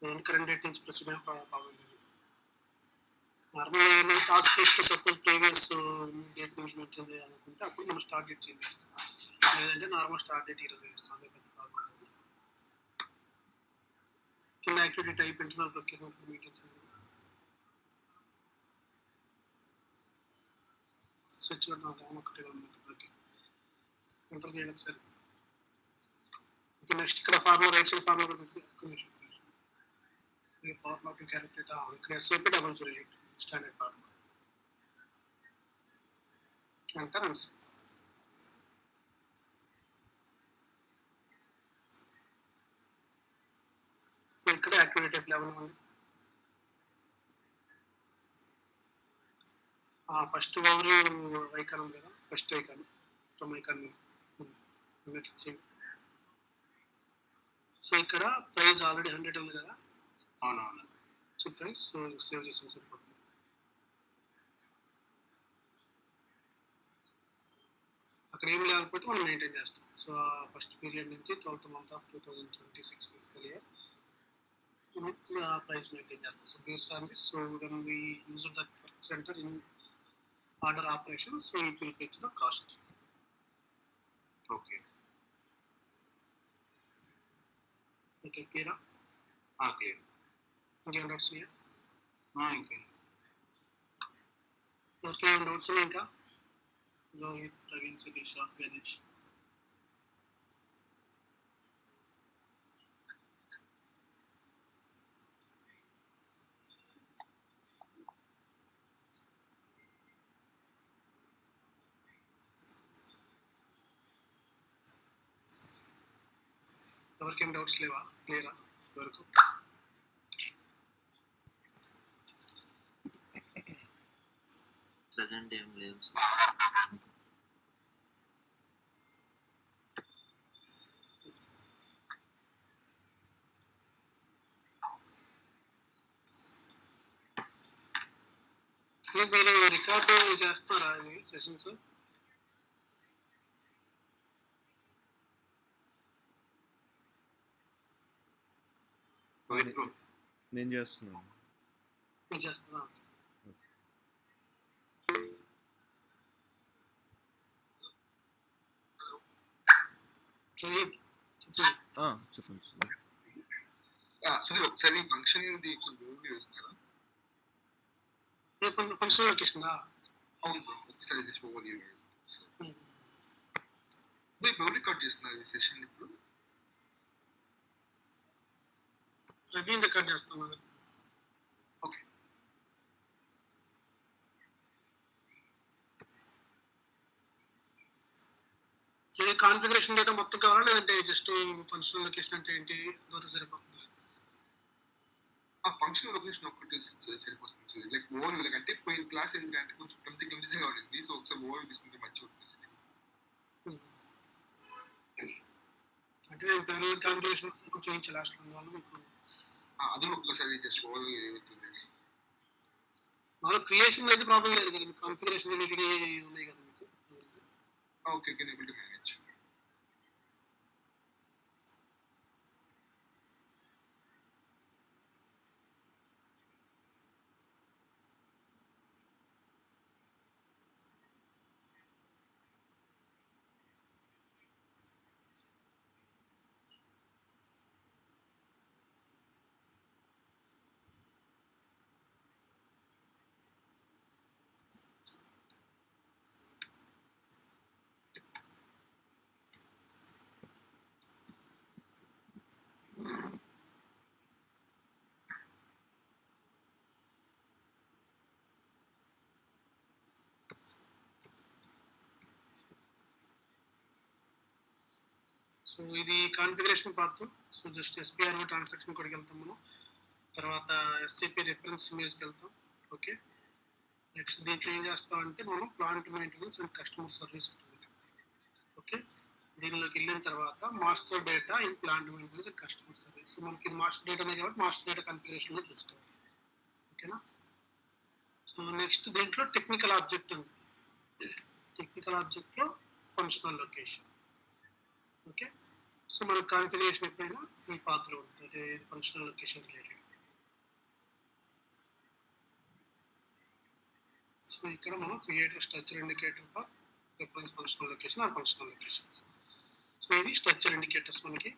నేను current date నుంచి ప్రస్తుతం ప్రాబ్లం లేదు. నార్మల్గా టాస్క్ ఇస్తే సపోజ్ ప్రీవియస్ డేట్ నుంచి మెన్షన్ చేయాలనుకుంటే అప్పుడు మనం స్టార్ట్ డేట్ చేంజ్ చేస్తాం. లేదంటే నార్మల్ స్టార్ట్ డేట్ ఈరోజు చేస్తాం. అదే పెద్ద ప్రాబ్లం అవుతుంది. కింద activity type internal procurement meetings switch ఒకటి ఎంటర్ చేయండి ఒకసారి. నెక్స్ట్ ఇక్కడ formula right side formula formula to calculate ఇక్కడ SAP 008 standard formula enter and so ఇక్కడ యాక్టివిటీ టైప్ 11 ఉంది. ఫస్ట్ ఓవర్ ఐకాన్ ఉంది కదా, first icon from icon click చేయండి. సో ఇక్కడ ప్రైస్ ఆల్రెడీ 100 ఉంది కదా. అవునవును. సో ప్రైస్ సో సేవ్ చేసాం సరిపోతుంది. అక్కడ ఏం లేకపోతే మనం మెయింటైన్ చేస్తాం. సో ఫస్ట్ పీరియడ్ నుంచి 12th month of 2026 fiscal year price maintain చేస్తాం. So based on this, so when we use that center in order operation, so it will fetch the cost. Okay. Okay, clear? Clear. ఇంకేం doubts ఉన్నాయా? ఇంకేం doubts ఉన్నాయి ఇంకా? రోహిత్, ప్రవీణ్, శిరీష, గణేష్. ఎవరికేం doubts లేవా? క్లియరా వరకు? ప్రెసెంట్ ఏం లేవు. మీరు రికార్డు చేస్తారా ఇది సెషన్స్? నేను చేస్తున్నాను. మీరు చేస్తారా? చెప్పండి. సరే ఒకసారి ఫంక్షన్ చేస్తున్నారా? ఫంక్షన్ లొకేషన్ అవును, ఒకసారి జస్ట్ ఓవర్ ఎవరు రికార్డ్ చేస్తున్నారు ఈ సెషన్? ఇప్పుడు రవీన్ రికార్డ్ చేస్తున్నారు. ఓకే. కాన్ఫిగరేషన్ డేటా మొత్తం కావాలా లేదంటే జస్ట్ ఫంక్షన్ లొకేషన్ అంటే ఏంటి ద్వారా సరిపోతుంది? ఆ ఫంక్షన్ లొకేషన్ ఒకటి సరిపోతుంది. లైక్ ఓవర్ లైక్ అంటే పోయిన క్లాస్ ఏంటంటే కొంచెం క్లమ్జీగా ఉండింది. సో ఒకసారి ఓవర్ తీసుకుంటే మంచిగా ఉంటుంది. అంటే కాన్ఫిగరేషన్ కొంచెం లాస్ట్ అందువల్ల మీకు అది ఒక్కసారి జస్ట్ ఓవర్ ఏమవుతుంది. క్రియేషన్ అయితే ప్రాబ్లం లేదు కదా, మీకు కాన్ఫిగరేషన్ రిలేటెడ్ ఉన్నాయి కదా మీకు. Okay, can able to manage. So ఇది configuration path. So just SPR transaction కొడికి వెళ్తాం మనం. తర్వాత ఎస్సీపీ రిఫరెన్స్ ఇమేజ్కి వెళ్తాం. ఓకే, నెక్స్ట్ దీంట్లో ఏం చేస్తామంటే మనం plant maintenance and customer service ఉంటుంది. ఓకే, దీనిలోకి వెళ్ళిన తర్వాత master data in plant maintenance and customer service. మనకి మాస్టర్ డేటానే కాబట్టి మాస్టర్ డేటా కాన్ఫిగరేషన్లో చూసుకోవాలి. ఓకేనా? సో నెక్స్ట్ దీంట్లో టెక్నికల్ ఆబ్జెక్ట్ ఉంది. టెక్నికల్ ఆబ్జెక్ట్లో ఫంక్షనల్ లొకేషన్. ఓకే, సో మనకు కాన్ఫిగరేషన్ ఎప్పుడైనా ఈ పాత్రలో ఉంటుంది ఫంక్షనల్ లొకేషన్ రిలేటెడ్. సో ఇక్కడ మనం create structure indicator for reference functional location or functional locations. So ఇది స్ట్రక్చర్ ఇండికేటర్స్ మనకి.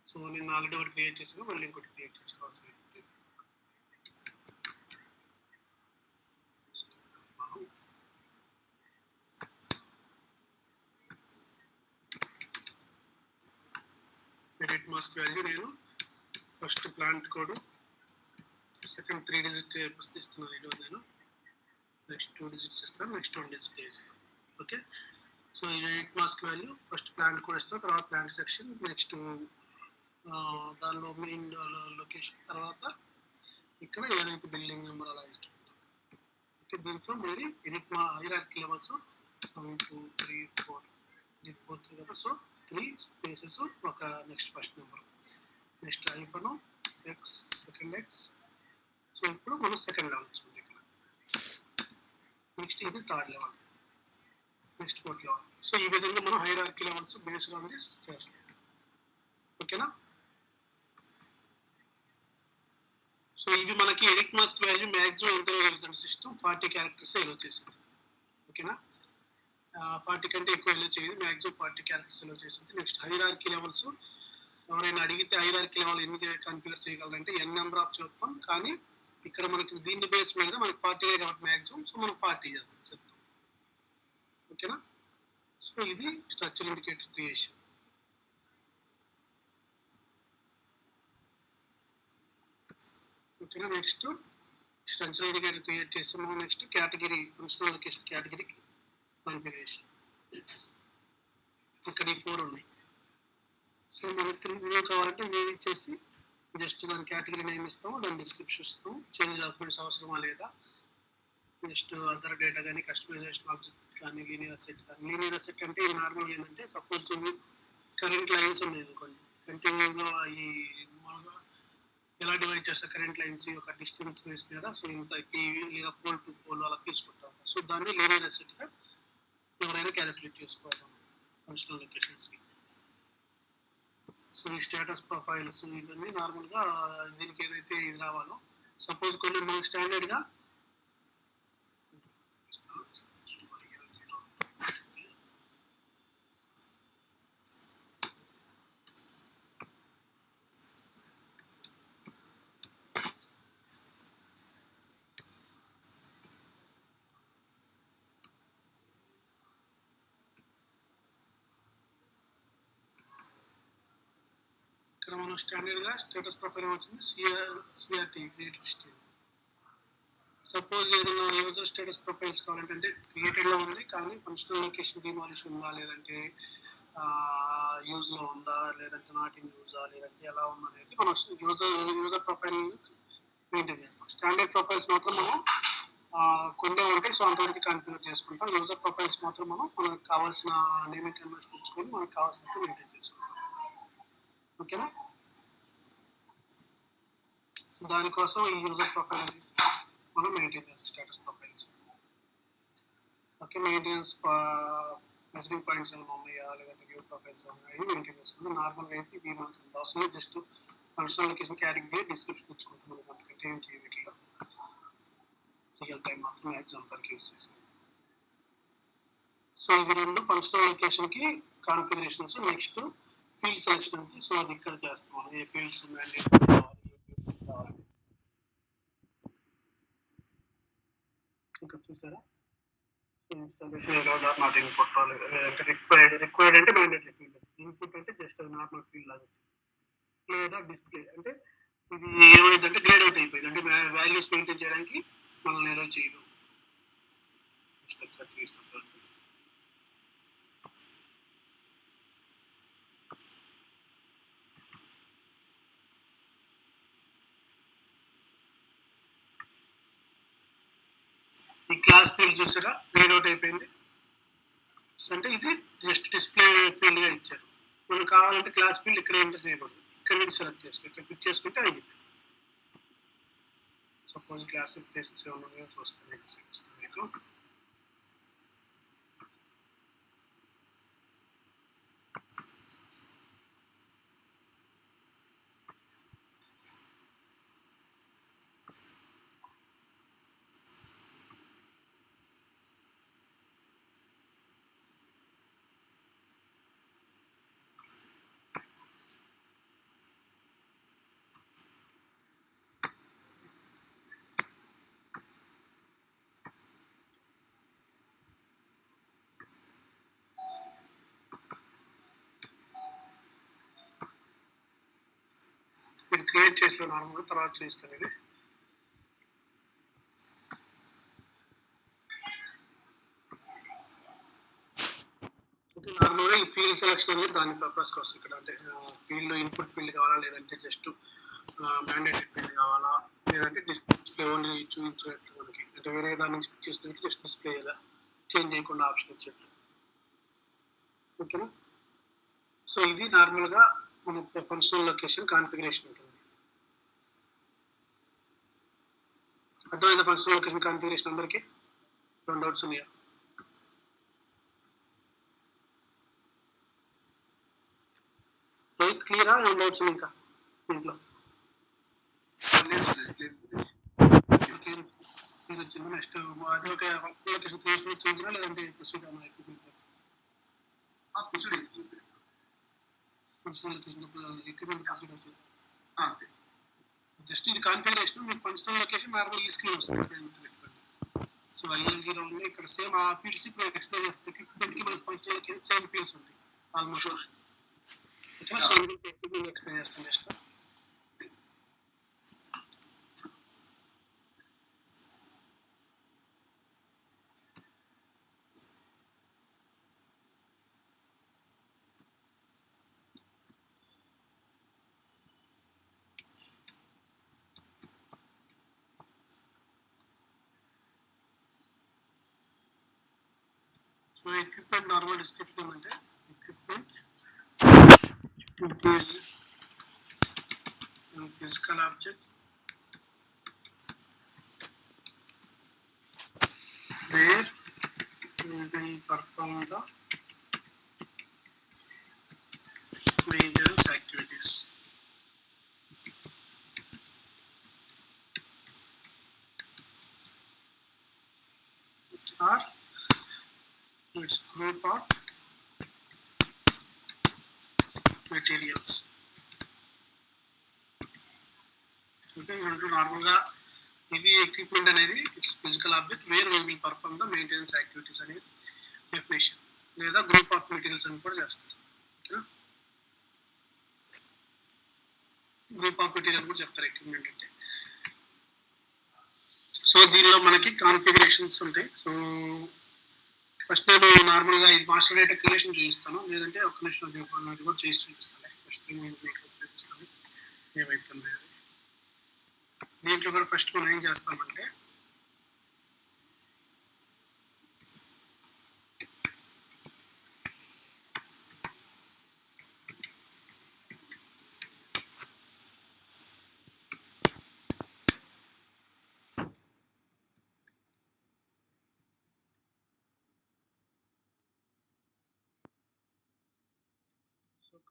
సో నేను ఆల్రెడీ ఒకటి క్రియేట్ చేసాను, మళ్ళీ ఇంకోటి క్రియేట్ చేసుకోవాల్సి ఉంటుంది. ఎడిట్ మాస్క్ వాల్యూ నేను first plant code, second 3 digit ఇస్తున్నాను ఈరోజు నేను, నెక్స్ట్ 2 డిజిట్స్ ఇస్తాను, నెక్స్ట్ 1 డిజిట్ ఇస్తాను. ఓకే, సో ఈ edit mask value first plant code ఇస్తాను, తర్వాత ప్లాంట్ సెక్షన్, నెక్స్ట్ దానిలో మెయిన్ లొకేషన్, తర్వాత ఇక్కడ ఏదైతే బిల్డింగ్ నెంబర్ అలా ఇచ్చుకుంటాం. ఓకే, దీంట్లో మళ్ళీ ఎడిట్ మా హైరార్కీ లెవెల్స్ 1 2 3 4 ఇది 4th కదా. సో 3 స్పేసెస్ ఒక next first number, next iPhone X, second X. So ఇప్పుడు మనం సెకండ్ లెవెల్ చూడండి ఇక్కడ. నెక్స్ట్ ఇది third level, next 4th level. So ఈ విధంగా మనం hierarchy levels based on this చేస్తాం. ఓకేనా. సో ఇవి మనకి ఎడిట్ మాస్క్ వాల్యూ మ్యాక్సిమం ఎంత చేస్తుంది సిస్టమ్ 40 క్యారెక్టర్స్ ఎలో చేసింది. ఓకేనా, 40 కంటే ఎక్కువ ఎలో చేయదు, మ్యాక్సిమం 40 క్యారెక్టర్స్ ఎలో చేసింది. నెక్స్ట్ హైరార్కీ లెవెల్స్ ఎవరైనా అడిగితే హైరార్కీ లెవెల్ ఎన్ని కన్ఫిగర్ చేయగలరంటే ఎన్ నెంబర్ ఆఫ్ చెప్తాం, కానీ ఇక్కడ మనకి దీన్ని బేస్ మీద మనకి 40 కాబట్టి మ్యాక్సిమం, సో మనం 40 చెప్తాం. ఓకేనా. సో ఇది స్ట్రక్చర్ ఇండికేటర్ క్రియేషన్. ఓకేనా, నెక్స్ట్ స్ట్రక్చర్ ఇండికేటర్ క్రియేట్ చేసాము. Next category functional location category configuration. ఇక్కడ ఈ 4 ఉన్నాయి. సో మనకి న్యూ కావాలంటే న్యూ ఇచ్చేసి జస్ట్ దాని కేటగిరీ నేమ్ ఇస్తాము, దాని డిస్క్రిప్షన్ ఇస్తాము, చేంజ్ డాక్యుమెంట్స్ అవసరమా లేదా, నెక్స్ట్ అదర్ డేటా కానీ కస్టమైజేషన్ ఆబ్జెక్ట్ కానీ లీనియర్ అసెట్ కానీ. లీనియర్ అసెట్ అంటే ఇది నార్మల్గా ఏంటంటే సపోజ్ కరెంట్ లైన్స్ ఉన్నాయి అనుకోండి, కంటిన్యూగా ఈ ఎలా డివైడ్ చేస్తా కరెంట్ లైన్స్ యొక్క డిస్టెన్స్ బేస్ మీద. సో ఇంత టీవీ లేదా పోల్ టు పోల్ అలా తీసుకుంటాం. సో దాన్ని లీనియర్ అసెట్గా ఎవరైనా క్యాలిక్యులేట్ చేసుకోవాలి ఫంక్షనల్ లొకేషన్స్కి. సో ఈ స్టేటస్ ప్రొఫైల్స్ ఇవన్నీ నార్మల్గా దీనికి ఏదైతే ఇది రావాలో, సపోజ్ కొన్ని మనకి స్టాండర్డ్గా ఇక్కడ మనం స్టాండర్డ్గా స్టేటస్ ప్రొఫైల్ వచ్చింది సిఆర్టీ క్రియేటెడ్ స్టేట్. సపోజ్ ఏదైనా యూజర్ స్టేటస్ ప్రొఫైల్స్ కావాలంటే క్రియేటెడ్లో ఉంది, కానీ ఫంక్షనల్ లొకేషన్ డిమాలిష్ ఉందా, లేదంటే యూజ్లో ఉందా, లేదంటే నాట్ ఇన్ యూజా, లేదంటే ఎలా ఉందా అనేది మనం యూజర్ ప్రొఫైల్ మెయింటైన్ చేస్తాం. స్టాండర్డ్ ప్రొఫైల్స్ మాత్రం మనం కొన్ని ఉంటాయి, సో అంతవరకు కన్ఫిగర్ చేసుకుంటాం. యూజర్ ప్రొఫైల్స్ మాత్రం మనకు కావాల్సిన నేమింగ్ కన్వర్స్ తెచ్చుకొని మనకు కావాల్సినట్టు మెయింటైన్ చేసుకుంటాం. ఓకేనా. సో దానికోసం ఈ యూజర్ ప్రొఫైల్ అనేది మనం మెయింటైన్ చేస్తాం, status profiles. Okay, maintenance measuring points ఏమైనా ఉన్నాయా, లేదంటే వ్యూ ప్రొఫైల్స్ ఉన్నాయా మెయింటైన్ చేసుకుంటాం. నార్మల్గా అయితే ఇవి మనకు అంత అవసరం, just functional location category description ఇచ్చుకుంటాం. మనకు అంతకంటే ఏంటి వీటిలో రియల్ టైం మాత్రం ఎగ్జాంపుల్కి యూజ్ చేసాం. సో ఇవి రెండు ఫంక్షనల్ లొకేషన్కి కాన్ఫిగరేషన్స్. నెక్స్ట్ ఫీల్డ్ సెలెక్షన్ ఉంది, సో అది ఇక్కడ చేస్తాం మనం. ఏ ఫీల్డ్స్ మ్యాండేట్ కావాలి, ఏ ఫీల్డ్స్ కావాలి ఇక్కడ చూసారా. నాట్ ఇన్పుట్ లేదంటే రిక్వైర్డ్ అంటే మ్యాండేటరీ ఫీల్డ్, ఇన్పుట్ అంటే జస్ట్ నార్మల్ ఫీల్డ్ లాగా వచ్చింది. లేదా డిస్ప్లే అంటే ఇది ఏమైందంటే గ్రేడ్ అవుట్ అయిపోయింది, అంటే వాల్యూస్ మెయింటైన్ చేయడానికి మనల్ని ఏదో చేయదు. ఒకసారి చూస్తాం చూడండి. ఈ క్లాస్ ఫీల్డ్ చూసారా, గ్రేడ్ అవుట్ అయిపోయింది. అంటే ఇది జస్ట్ డిస్ప్లే ఫీల్డ్గా ఇచ్చారు. మనం కావాలంటే క్లాస్ ఫీల్డ్ ఇక్కడ ఎంటర్ చేయకూడదు, ఇక్కడ నుంచి సెలెక్ట్ చేసుకో, ఇక్కడ క్లిక్ చేసుకుంటే అయ్యింది. సపోజ్ క్లాసిఫికేషన్స్ ఏమన్నా చూస్తాను, ఇక్కడ చూపిస్తాను మీకు. స్పేస్లో నార్మల్గా తర్వాత చూపిస్తాను ఇది. నార్మల్గా ఈ ఫీల్డ్ సెలెక్షన్ అనేది దాని పర్పస్కి వస్తుంది ఇక్కడ. అంటే ఫీల్డ్ ఇన్పుట్ ఫీల్డ్ కావాలా, లేదంటే జస్ట్ మ్యాండేటరీ ఫీల్డ్ కావాలా, లేదంటే డిస్ప్లే ఓన్లీ చూపించేట్లు మనకి, అంటే వేరే దాని నుంచి చూసినట్టు జస్ట్ డిస్ప్లే ఇలా చేంజ్ చేయకుండా ఆప్షన్ వచ్చేట్లు. ఓకేనా. సో ఇది నార్మల్గా మన ఫంక్షనల్ లొకేషన్ కాన్ఫిగరేషన్ ఉంటుంది. అర్థమైందా ఫంక్షనల్ లొకేషన్ కాన్ఫిగరేషన్ అందరికీ? 2 డౌట్స్ ఉన్నాయా? క్లియరా? 2 డౌట్స్ ఇంకా దీంట్లో? మీరు వచ్చింది నెక్స్ట్ అది ఒక లొకేషన్ క్రియేట్ చేయించినా లేదంటే ప్రొసీడ్ అన్న equipment functional location equipment proceed అవుతుంది అంతే. జస్ట్ ఇది కాన్ఫిగరేషన్. మీకు ఫంక్షనల్ లొకేషన్ నార్మల్ ఈ స్క్రీన్ వస్తుంది. సో IL0 ఉంది ఇక్కడ సేమ్ ఆ ఫీల్డ్స్ ఇప్పుడు ఎక్స్ప్లెయిన్ చేస్తే ఎక్విప్మెంట్కి మనకి ఫంక్షనల్ లొకేషన్ సేమ్ ఫీల్డ్స్ ఉంటాయి ఆల్మోస్ట్. ఓకేనా. సో ఎక్విప్మెంట్ ఎక్స్ప్లెయిన్ చేస్తాను just. So equipment normal description అంటే equipment it is a physical object where we will perform the maintenance activities. Or its group of materials. Okay. నార్మల్గా ఇది equipment అనేది it's physical object where we will perform the maintenance activities అనేది definition, లేదా group of materials అని కూడా చేస్తారు. ఓకేనా. Group of material కూడా చెప్తారు ఎక్విప్మెంట్ అంటే. సో దీనిలో మనకి కాన్ఫిగరేషన్స్ ఉంటాయి. సో ఫస్ట్ నేను నార్మల్గా ఇది మాస్టర్ డేటా క్రియేషన్ చూపిస్తాను, లేదంటే ఒక నిమిషం అది కూడా చేసి చూపిస్తాను. ఫస్ట్ నేను మీకు చూపిస్తాను ఏమైతుంది. దీంట్లో కూడా ఫస్ట్ మనం ఏం చేస్తామంటే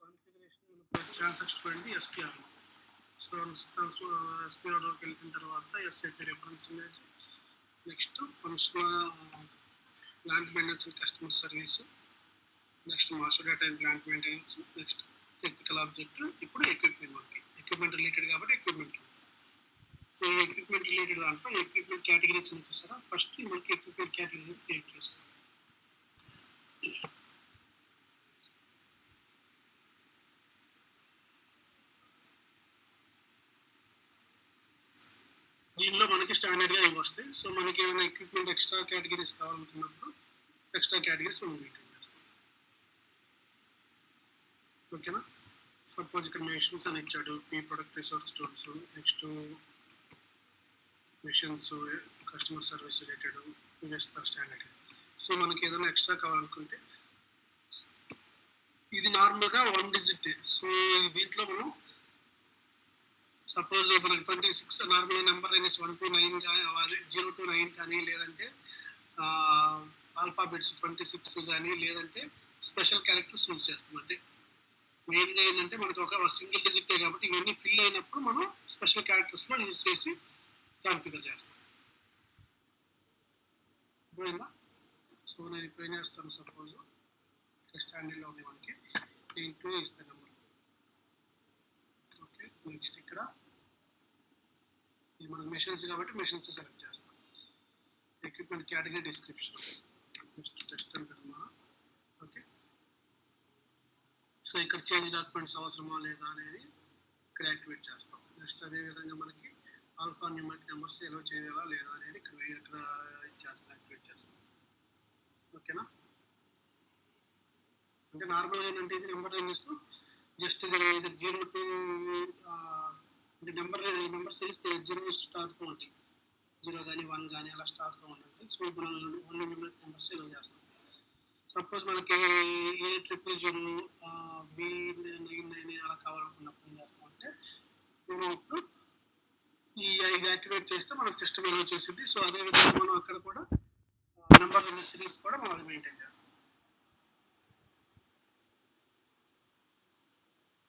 కాన్ఫిగరేషన్ ట్రాన్సాక్షన్ పోయింది SPR. సో SPRలోకి వెళ్ళిన తర్వాత SAP reference image, next functional plant maintenance and customer service, next master data and plant maintenance, next technical object. ఇప్పుడు ఎక్విప్మెంట్ మనకి ఎక్విప్మెంట్ రిలేటెడ్ కాబట్టి ఎక్విప్మెంట్. సో ఈ ఎక్విప్మెంట్ రిలేటెడ్ దాంట్లో ఎక్విప్మెంట్ కేటగిరీస్ అని చూస్తారా. ఫస్ట్ మనకి ఎక్విప్మెంట్ కేటగిరీ క్రియేట్ చేసుకోవాలి. దీనిలో మనకి స్టాండర్డ్గా ఇవి వస్తాయి. సో మనకి ఏమైనా ఎక్విప్మెంట్ ఎక్స్ట్రా కేటగిరీస్ కావాలనుకున్నప్పుడు ఎక్స్ట్రా కేటగిరీస్ మనం మెయింటైన్ చేస్తాం. ఓకేనా. సపోజ్ ఇక్కడ మెషిన్స్ అని ఇచ్చాడు, P product resource tools, next machines, customer service related ఇవి ఇస్తారు స్టాండర్డ్. సో మనకి ఏదైనా ఎక్స్ట్రా కావాలనుకుంటే ఇది నార్మల్గా 1 డిజిట్. సో దీంట్లో మనం సపోజ్ మనకి 26 నార్మల్ నెంబర్ అనేసి 1 to 9 కానీ అవ్వాలి, 0 to 9 కానీ, లేదంటే ఆల్ఫాబెట్స్ 26 కానీ, లేదంటే స్పెషల్ క్యారెక్టర్స్ యూజ్ చేస్తాం. అంటే మెయిన్గా ఏంటంటే మనకి ఒక సింగిల్ డిజిటే కాబట్టి ఇవన్నీ ఫిల్ అయినప్పుడు మనం స్పెషల్ క్యారెక్టర్స్లో యూజ్ చేసి కాన్ఫిగర్ చేస్తాం. పోయిందా. సో నేను ఇప్పుడు ఏం చేస్తాను, సపోజ్ ఇక్కడ స్టాండర్డ్లో ఉంది మనకి, నేను 2 ఇస్తాను నెంబర్. ఓకే. నెక్స్ట్ ఇక్కడ ఇది మనకు మెషిన్స్ కాబట్టి మెషిన్స్ సెలెక్ట్ చేస్తాం. Equipment category description next test అని పెడతామా. ఓకే. సో ఇక్కడ చేంజ్ డాక్యుమెంట్స్ అవసరమా లేదా అనేది ఇక్కడ యాక్టివేట్ చేస్తాం. నెక్స్ట్ అదేవిధంగా మనకి ఆల్ఫా న్యూమరిక్ నెంబర్స్ ఎలో చేయాలా లేదా అనేది ఇక్కడ చేస్తాం, యాక్టివేట్ చేస్తాం. ఓకేనా? అంటే నార్మల్గా ఏంటంటే ఇది నెంబర్ రేంజెస్ జస్ట్ ఇది 0 to అంటే నెంబర్ సిరీస్ 0 స్టార్తో ఉంటాయి, 0 కానీ 1 కానీ అలా స్టార్తో ఉంటాయి. సో ఇప్పుడు ఓన్లీ నెంబర్స్ ఎలో చేస్తాం. సపోజ్ మనకి A000 B99 అలా కావాలనుకున్నప్పుడు ఏం చేస్తామంటే మనం ఇప్పుడు ఇది యాక్టివేట్ చేస్తే మన సిస్టమ్ ఎలో చేసింది. సో అదేవిధంగా మనం అక్కడ కూడా నెంబర్ సిరీస్ కూడా మనం అది మెయింటైన్ చేస్తాం.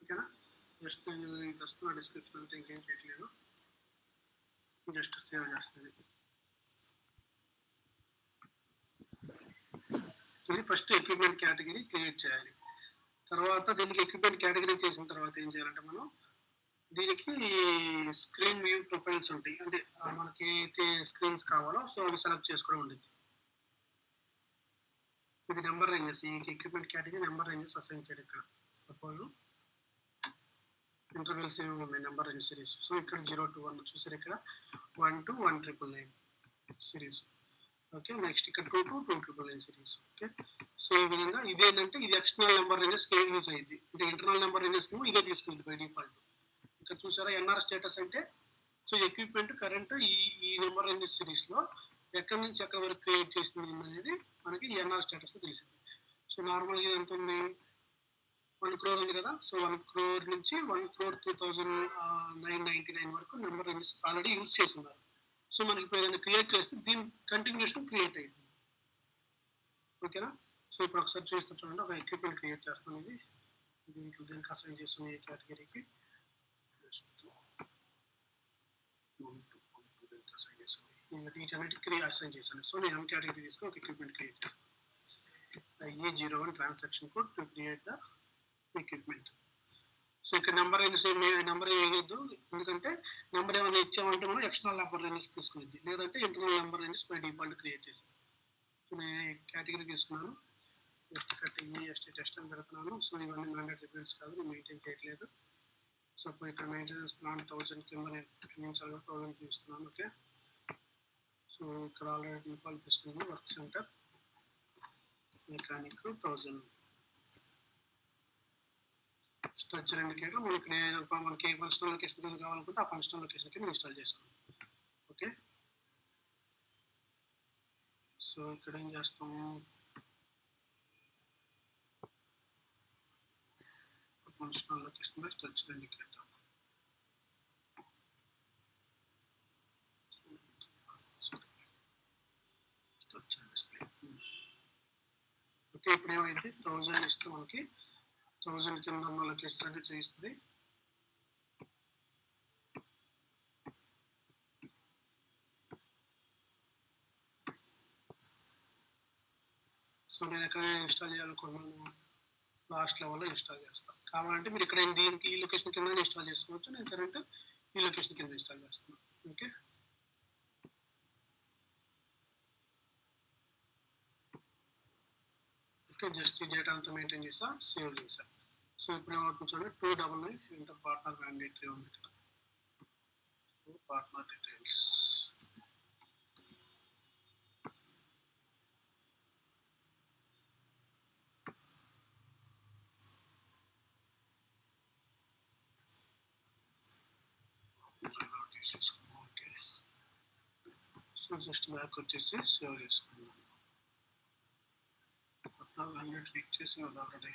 ఓకేనా? జస్ట్ నేను ఇది వస్తున్న డిస్క్రిప్షన్ అంతా ఇంకేం చేయట్లేదు, జస్ట్ సేవ్ చేస్తుంది. ఇది ఫస్ట్ ఎక్విప్మెంట్ కేటగిరీ క్రియేట్ చేయాలి. తర్వాత దీనికి ఎక్విప్మెంట్ కేటగిరీ చేసిన తర్వాత ఏం చేయాలంటే మనం దీనికి స్క్రీన్ వ్యూ ప్రొఫైల్స్ ఉంటాయి, అంటే మనకి అయితే స్క్రీన్స్ కావాలో సో అవి సెలెక్ట్ చేసుకోవడం ఉంటుంది. ఇది నెంబర్ రేంజెస్, ఈ equipment category number ranges assign చేయడం. ఇక్కడ సపోజ్ ఇంటర్వెల్స్ ఏమి ఉన్నాయి నెంబర్ రేంజ్ సిరీస్. సో ఇక్కడ 0 to 1 చూసారు, ఇక్కడ 1 to 1999 సిరీస్. ఓకే, నెక్స్ట్ ఇక్కడ 2 to 2999 సిరీస్. ఓకే, సో ఈ విధంగా ఇదేంటంటే ఇది ఎక్స్టర్నల్ నెంబర్ రేంజెస్ యూజ్ అయ్యింది, అంటే ఇంటర్నల్ నెంబర్ రేంజెస్ ఇదే తీసుకుంది బై డిఫాల్ట్. ఇక్కడ చూసారా ఎన్ఆర్ స్టేటస్ అంటే సో ఎక్విప్మెంట్ కరెంట్ ఈ నెంబర్ రేంజెస్ సిరీస్లో ఎక్కడి నుంచి ఎక్కడి వరకు క్రియేట్ చేసింది అనేది మనకి ఎన్ఆర్ స్టేటస్లో తెలిసింది. సో నార్మల్గా ఎంత ఉంది, 1 crore ఉంది కదా. సో 1 crore నుంచి 1,02,999 వరకు నెంబర్ రేంజెస్ ఆల్రెడీ యూజ్ చేస్తున్నారు. సో మనకి ఇప్పుడు ఏదైనా క్రియేట్ చేస్తే దీని కంటిన్యూషన్ క్రియేట్ అయింది. ఓకేనా? సో ఇప్పుడు ఒకసారి చేస్తూ చూడండి, ఒక ఎక్విప్మెంట్ క్రియేట్ చేస్తాను. ఇది దీనికి అసైన్ చేస్తున్నాను ఈ కేటగిరీకి. వీటన్నిటికి అసైన్ చేశాను. సో నేను కేటగిరీ తీసుకొని ఒక ఎక్విప్మెంట్ క్రియేట్ చేస్తాను. E01 transaction code to create the equipment. So ఇక్కడ నెంబర్ వేయద్దు, ఎందుకంటే నెంబర్ ఏమైనా ఇచ్చామంటే మనం ఎక్స్టర్నల్ నెంబర్ రేంజెస్ తీసుకునేది, లేదంటే internal number ranges by default create చేసాం. సో నేను కేటగిరీ తీసుకున్నాను, టెస్ట్ అని పెడుతున్నాను. సో ఇవన్నీ మ్యాండేటరీ ఫీల్డ్స్ కాదు, నేను మెయింటైన్ చేయట్లేదు. సో ఇప్పుడు ఇక్కడ మెయింటెనెన్స్ ప్లాన్ 1000 కింద నేను 1000 చూస్తున్నాను. ఓకే, సో ఇక్కడ ఆల్రెడీ డిఫాల్ట్ తీసుకున్నాను. Work centre mechanic 1000. Structure indicator మనకి ఏ ఫంక్షనల్ లొకేషన్ కింద కావాలనుకుంటే ఆ ఫంక్షనల్ లొకేషన్ కింద ఇన్స్టాల్ చేసుకోండి. ఓకే, సో ఇక్కడ ఏం చేస్తాము, functional location by structure indicator. Okay, ఇప్పుడు ఏమైంది 1000 ఇస్తే మనకి 1000 కింద ఉన్న లొకేషన్స్ అంటే చూపిస్తుంది. సో నేను ఎక్కడ ఇన్స్టాల్ చేయాలనుకున్నాను, లాస్ట్ లెవెల్లో ఇన్స్టాల్ చేస్తాను. కావాలంటే మీరు ఇక్కడ దీనికి ఈ లొకేషన్ కింద ఇన్స్టాల్ చేసుకోవచ్చు, నేను కరెంట్ ఈ లొకేషన్ కింద ఇన్స్టాల్ చేస్తున్నాను. ఓకే, ఓకే, జస్ట్ ఈ డేటా అంతా మెయింటైన్ చేసా, సేవ్ చేసా. సో ఇప్పుడు ఏమవుతుంది చూడండి, 299 ఇంటర్ పార్ట్నర్ మ్యాండేటరీ ఉంది ఇక్కడ. పార్ట్నర్ డీటెయిల్స్ తీసేసుకున్నాం. ఓకే, సో జస్ట్ బ్యాక్ వచ్చేసి సేవ్ చేసుకున్నాం. పార్ట్నర్ క్లిక్ చేసి అది ఆల్రెడీ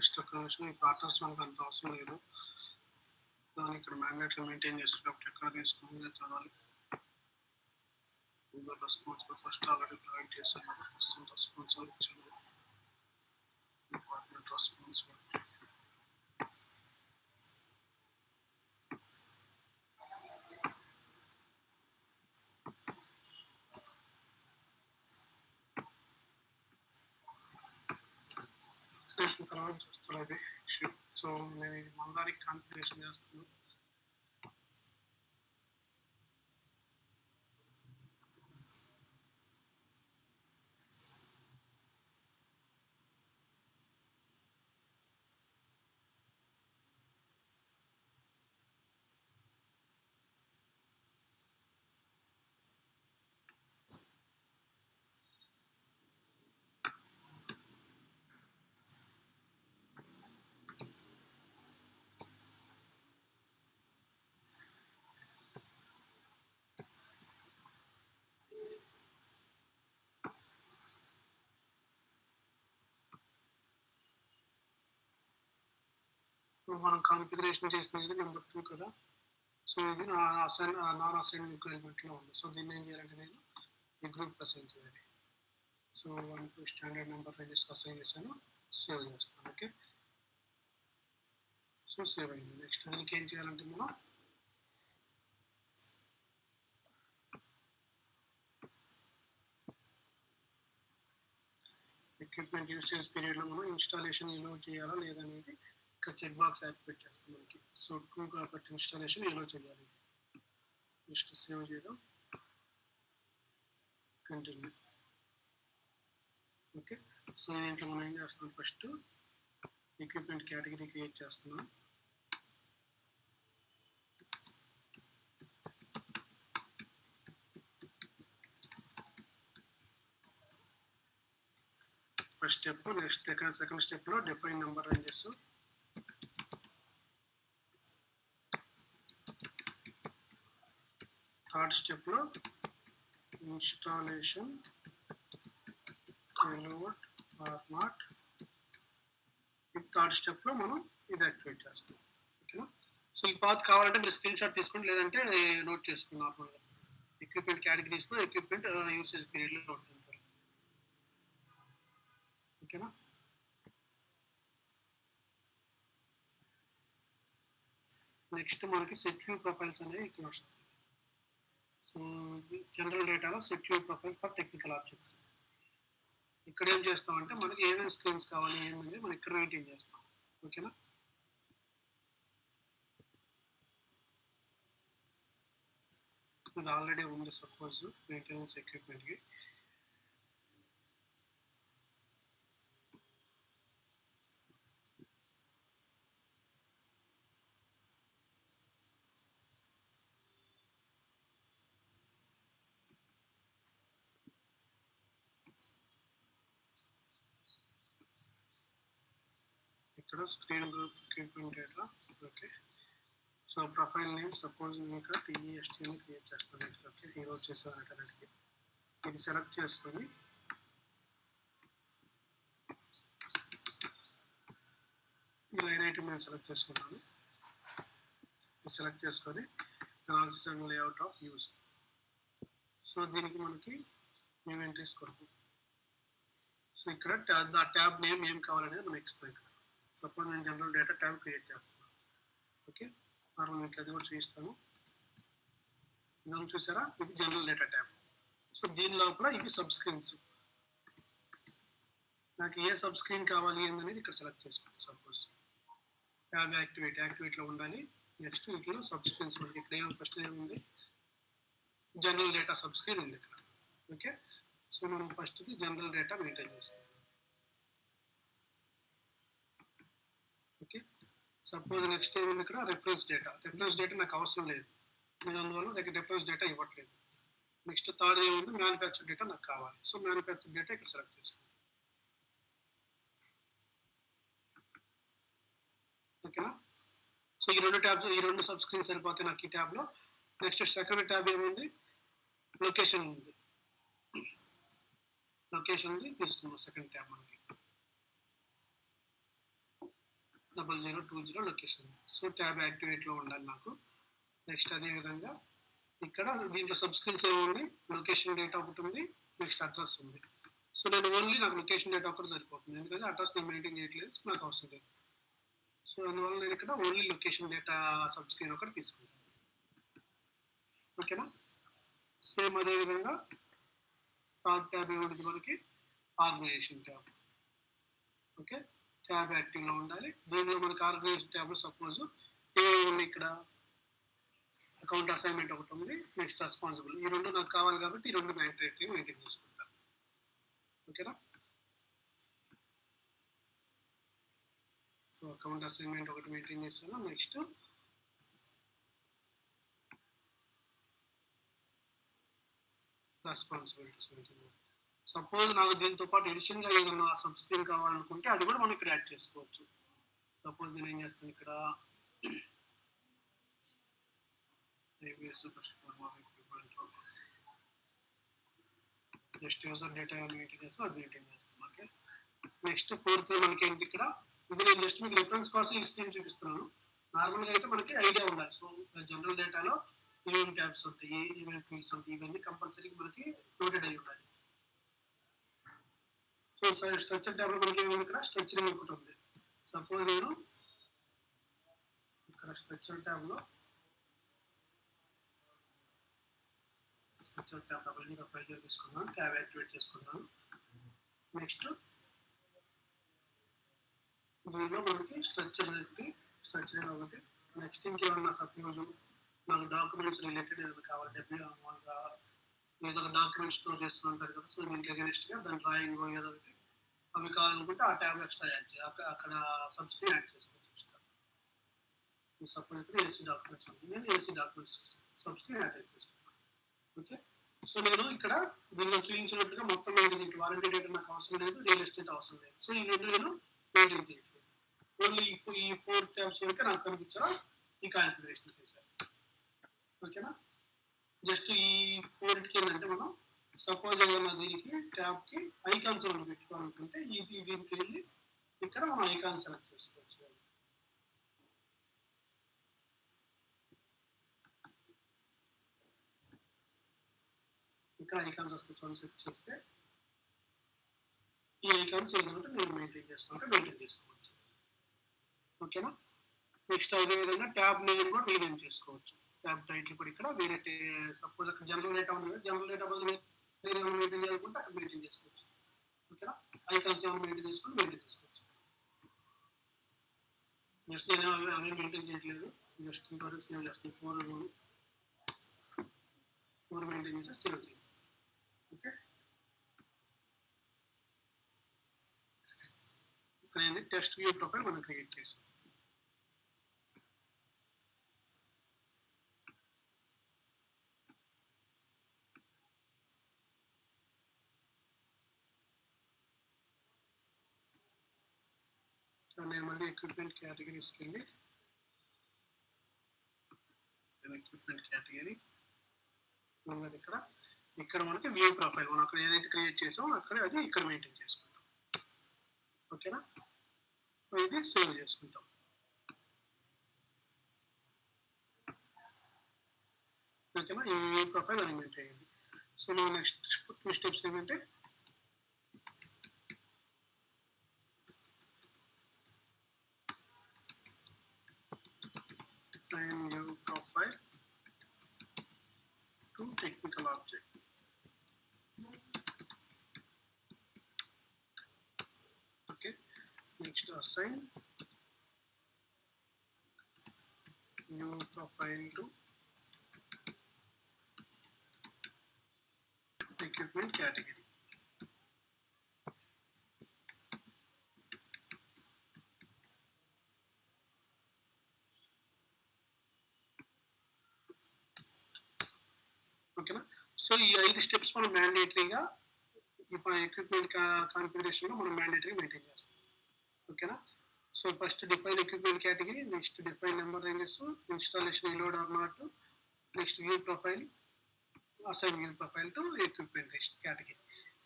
జస్ట్ ఒక నిమిషం, ఈ పార్ట్నర్స్ మనకు అంత అవసరం లేదు, ఇక్కడ మ్యాండేటరీ మెయింటైన్ చేస్తున్నప్పుడు ఎక్కడ తీసుకుంది చూడాలి. Google responsible first already provide చేశాను, పర్సన్ రెస్పాన్సిబుల్ ఇచ్చాను, డిపార్ట్మెంట్ రెస్పాన్సిబుల్. తర్వాత చూస్తున్నది ఇష్యూ. సో నేను ఇది మందానికి కాన్ఫిగరేషన్ చేస్తాను. మనం కాన్ఫిగరేషన్ చేసినది నెంబర్ 2 కదా. సో ఇది నాన్ అసైన్మెంట్ ఎలిమెంట్లో ఉంది. సో దీన్ని ఏం చేయాలంటే నేను ఈ గ్రూప్ అసైన్ చేయాలి. So 1 2 standard number ranges assign చేశాను, సేవ్ చేస్తాను. ఓకే, సో సేవ్ అయింది. నెక్స్ట్ దీనికి ఏం చేయాలంటే మనం ఎక్విప్మెంట్ యూసేజ్ పీరియడ్లో మనం ఇన్స్టాలేషన్ ఎలో చేయాలా లేదనేది ఇక్కడ చెక్ బాక్స్ యాక్టివేట్ చేస్తాం మనకి. సో 2 కాబట్టి ఇన్స్టాలేషన్ ఎలో చేయాలి. జస్ట్ సేవ్ చేయడం, కంటిన్యూ. ఓకే, సో దీంట్లో మనం ఏం చేస్తాం, ఫస్ట్ ఎక్విప్మెంట్ కేటగిరీ క్రియేట్ చేస్తున్నాం. First step. నెక్స్ట్ సెకండ్ స్టెప్లో డిఫైన్ నెంబర్ రేంజెస్. థర్డ్ స్టెప్లో ఇన్స్టాలేషన్ పేలోడ్ ఆర్ నాట్. ఇది థర్డ్ స్టెప్లో మనం ఇది యాక్టివేట్ చేస్తాం. ఓకేనా. సో ఈ పాత్ కావాలంటే మీరు స్క్రీన్ షాట్ తీసుకోండి, లేదంటే నోట్ చేసుకుని నార్మల్గా ఎక్విప్మెంట్ కేటగిరీస్లో ఎక్విప్మెంట్ యూసేజ్ పీరియడ్లో ఉంటుంది. ఓకేనా. నెక్స్ట్ మనకి సెట్ వ్యూ ప్రొఫైల్స్ అనేవి ఇక్కడ వస్తుంది. సో జనరల్ డేటాలో set view profiles for technical objects. ఇక్కడ ఏం చేస్తామంటే మనకి ఏదైనా స్క్రీన్స్ కావాలి ఏంటనేది మనం ఇక్కడ మెయింటైన్ చేస్తాం. ఓకేనా. ఇది ఆల్రెడీ ఉంది సపోజ్ మెయింటెనెన్స్ ఎక్విప్మెంట్కి. ఇక్కడ screen group equipment data. Okay, so profile name suppose ఇంకా TEST అని క్రియేట్ చేస్తాను. ఓకే, ఈరోజు చేసాను ఇంటర్నెట్కి. ఇది సెలెక్ట్ చేసుకొని ఈ లైన్ ఐటమ్ నేను సెలెక్ట్ చేసుకున్నాను. సెలెక్ట్ చేసుకొని analysis and layout of views. So దీనికి మనకి న్యూ ఎంట్రీస్ కొడుతుంది. సో ఇక్కడ ట్యాబ్ నేమ్ ఏం కావాలనేది మనం ఇస్తాం. ఇక్కడ సపోజ్ నేను జనరల్ డేటా ట్యాబ్ క్రియేట్ చేస్తాను. ఓకే, మరి మీకు అది కూడా చూపిస్తాను. ఇదని చూసారా, ఇది జనరల్ డేటా ట్యాబ్. సో దీని లోపల ఇవి సబ్ స్క్రీన్స్. నాకు ఏ సబ్ స్క్రీన్ కావాలి అనేది ఇక్కడ సెలెక్ట్ చేసుకోండి. సపోజ్ ట్యాబ్ యాక్టివేట్లో ఉండాలి. నెక్స్ట్ వీటిలో సబ్ స్క్రీన్స్ మనకి ఇక్కడ ఏమో ఫస్ట్ ఏముంది, జనరల్ డేటా సబ్ స్క్రీన్ ఉంది ఇక్కడ. ఓకే, సో మనం ఫస్ట్ జనరల్ డేటా మెయింటైన్ చేసుకోవాలి. ఓకే, సపోజ్ నెక్స్ట్ ఏముంది ఇక్కడ రిఫరెన్స్ డేటా నాకు అవసరం లేదు, నేను అందువల్ల నాకు రిఫరెన్స్ డేటా ఇవ్వట్లేదు. నెక్స్ట్ థర్డ్ ఏముంది మ్యానుఫ్యాక్చర్ డేటా నాకు కావాలి. సో మ్యానుఫ్యాక్చర్ డేటా ఇక్కడ సెలెక్ట్ చేసుకోండి. ఓకేనా. సో ఈ రెండు సబ్ స్క్రీన్స్ సరిపోతాయి నాకు ఈ ట్యాబ్లో. నెక్స్ట్ సెకండ్ ట్యాబ్ ఏముంది, లొకేషన్ ఉంది. లొకేషన్ తీసుకున్నాం సెకండ్ ట్యాబ్ మనకి. 0020 లొకేషన్. సో ట్యాబ్ యాక్టివేట్లో ఉండాలి నాకు. నెక్స్ట్ అదేవిధంగా ఇక్కడ దీంట్లో సబ్ స్క్రీన్స్ ఏముంది, లొకేషన్ డేటా ఒకటి ఉంది, నెక్స్ట్ అడ్రస్ ఉంది. సో నేను ఓన్లీ నాకు లొకేషన్ డేటా ఒకటి సరిపోతుంది, ఎందుకంటే అడ్రస్ నేను మెయింటైన్ చేయట్లేదు, సో నాకు అవసరం లేదు. సో అందువల్ల నేను ఇక్కడ only location data sub screen ఒకటి తీసుకుంటాను. ఓకేనా. సేమ్ అదేవిధంగా థర్డ్ ట్యాబ్ ఏముంటుంది మనకి, ఆర్గనైజేషన్ ట్యాబ్. ఓకే, ట్యాబ్ యాక్టివ్లో ఉండాలి. దీనిలో మనకి ఆర్గనైజేషన్ ట్యాబ్లో సపోజ్ ఏముంది, ఇక్కడ అకౌంట్ అసైన్మెంట్ ఒకటి ఉంది, నెక్స్ట్ రెస్పాన్సిబుల్. ఈ రెండు నాకు కావాలి కాబట్టి ఈ రెండు మ్యాండేటరీ మెయింటైన్ చేసుకుంటాను. ఓకేనా. సో అకౌంట్ అసైన్మెంట్ ఒకటి మెయింటైన్ చేస్తాను. Next responsibilities maintain. సపోజ్ నాకు దీంతో పాటు ఎడిషన్గా ఏదైనా సబ్ స్క్రీన్ కావాలనుకుంటే అది కూడా మనం ఇక్కడ యాడ్ చేసుకోవచ్చు. సపోజ్ నేను ఏం చేస్తాను, ఇక్కడ జస్ట్ యూజర్ డేటా మెయింటైన్ చేస్తాను, అది మెయింటైన్ చేస్తాను. ఓకే. నెక్స్ట్ ఫోర్త్ మనకి ఏంటి, ఇక్కడ ఇది నేను జస్ట్ మీకు రిఫరెన్స్ కోసం ఈ స్క్రీన్ చూపిస్తున్నాను. నార్మల్గా అయితే మనకి ఐడియా ఉండాలి. సో జనరల్ డేటాలో ఏమేమి ట్యాబ్స్ ఉంటాయి, ఏమేమి ఫీల్డ్స్ ఉంటాయి, ఇవన్నీ కంపల్సరీగా మనకి నోటెడ్ అయి ఉండాలి. సో స్ట్రక్చర్ ట్యాబ్లో మనకి ఏమైంది, ఇక్కడ స్ట్రక్చరింగ్ ఒకటి ఉంది. సపోజ్ నేను ఇక్కడ స్ట్రక్చర్ ట్యాబ్లో స్ట్రక్చర్ ట్యాబ్ ఫైల్ తీసుకున్నాను, ట్యాబ్ యాక్టివేట్ చేసుకున్నాను. నెక్స్ట్ దీనిలో మనకి స్ట్రక్చరింగ్ ఒకటి. నెక్స్ట్ ఇంకేమన్నా సపోజ్ నాకు డాక్యుమెంట్స్ రిలేటెడ్ ఏదైనా కావాలి, మామూలుగా ఏదో ఒక డాక్యుమెంట్ స్టోర్ చేసుకుంటారు కదా, సో దీనికి అగెనిస్ట్గా దాని డ్రాయింగ్ ఏదో ఒకటి అవి కావాలనుకుంటే ఆ ట్యాబ్ ఎక్స్ట్రా యాడ్ చేయాలి, అక్కడ సబ్ స్క్రీన్ యాడ్ చేసుకోవచ్చు. సపోజ్ ఇక్కడ ఏసీ డాక్యుమెంట్స్ ఉంది, నేను AC documents sub screen add చేసుకున్నాను. ఓకే. సో నేను ఇక్కడ దీనిలో చూపించినట్లుగా మొత్తం దీనికి వారంటీ డేటా నాకు అవసరం లేదు, రియల్ ఎస్టేట్ అవసరం లేదు. సో ఈ రెండు నేను మెయింటైన్ చేయట్లేదు. ఓన్లీ ఈ 4 ట్యాబ్స్ వరకు నాకు కనిపించా ఈ కాన్ఫిగరేషన్ చేశాను. ఓకేనా. జస్ట్ ఈ 4కి ఏంటంటే మనం సపోజ్ ఏదైనా దీనికి ట్యాబ్కి ఐకాన్స్ మనం పెట్టుకోవాలనుకుంటే దీనికి వెళ్ళి ఇక్కడ మనం ఐకాన్ సెలెక్ట్ చేసుకోవచ్చు. ఇక్కడ ఐకాన్స్ వస్తే చూడండి, సెట్ చేస్తే ఈ ఐకాన్స్ ఏదో ఒకటి నేను మెయింటైన్ చేసుకోవచ్చు. ఓకేనా. నెక్స్ట్ అదేవిధంగా ట్యాబ్ నేమ్ కూడా రీనేమ్ చేసుకోవచ్చు. ట్యాబ్ టైటిల్ కూడా ఇక్కడ వేరే, సపోజ్ అక్కడ జనరల్ డేటా ఉంది, జనరల్ డేటా బదులు మెయింటైన్ చేయాలనుకుంటే అక్కడ మెయింటైన్ చేసుకోవచ్చు. ఓకేనా. ఐకాన్స్ ఏమైనా మెయింటైన్ చేసుకోవచ్చు. జస్ట్ నేను అవి మెయింటైన్ చేయట్లేదు, జస్ట్ ఇంతవరకు సేవ్ చేస్తాను. 4 మెయింటైన్ చేసి సేవ్ చేస్తాను. ఓకే. ఇక్కడ ఏంది, టెస్ట్ వ్యూ ప్రొఫైల్ మనం క్రియేట్ చేసాం. నేను మళ్ళీ ఎక్విప్మెంట్ కేటగిరీస్కి వెళ్ళి ఎక్విప్మెంట్ కేటగిరీ ఇక్కడ మనకి వ్యూ ప్రొఫైల్ మనం అక్కడ ఏదైతే క్రియేట్ చేసామో అక్కడ అది ఇక్కడ మెయింటైన్ చేసుకుంటాం. ఓకేనా. ఇది సేవ్ చేసుకుంటాం. ఓకేనా. ఈ వ్యూ ప్రొఫైల్ అది మెయింటైన్ అయింది. సో నా నెక్స్ట్ 2 స్టెప్స్ ఏమంటే new profile to technical object. Okay. Next assign new profile to equipment category. ఓకేనా. సో ఈ 5 స్టెప్స్ మనం మ్యాండేటరీగా ఈ ఎక్విప్మెంట్ కాన్ఫిగరేషన్లో మనం మ్యాండేటరీ మెయింటైన్ చేస్తాం. ఓకేనా. So first define equipment category, next define number ranges, installation allowed or not, next view profile, assign view profile to equipment category.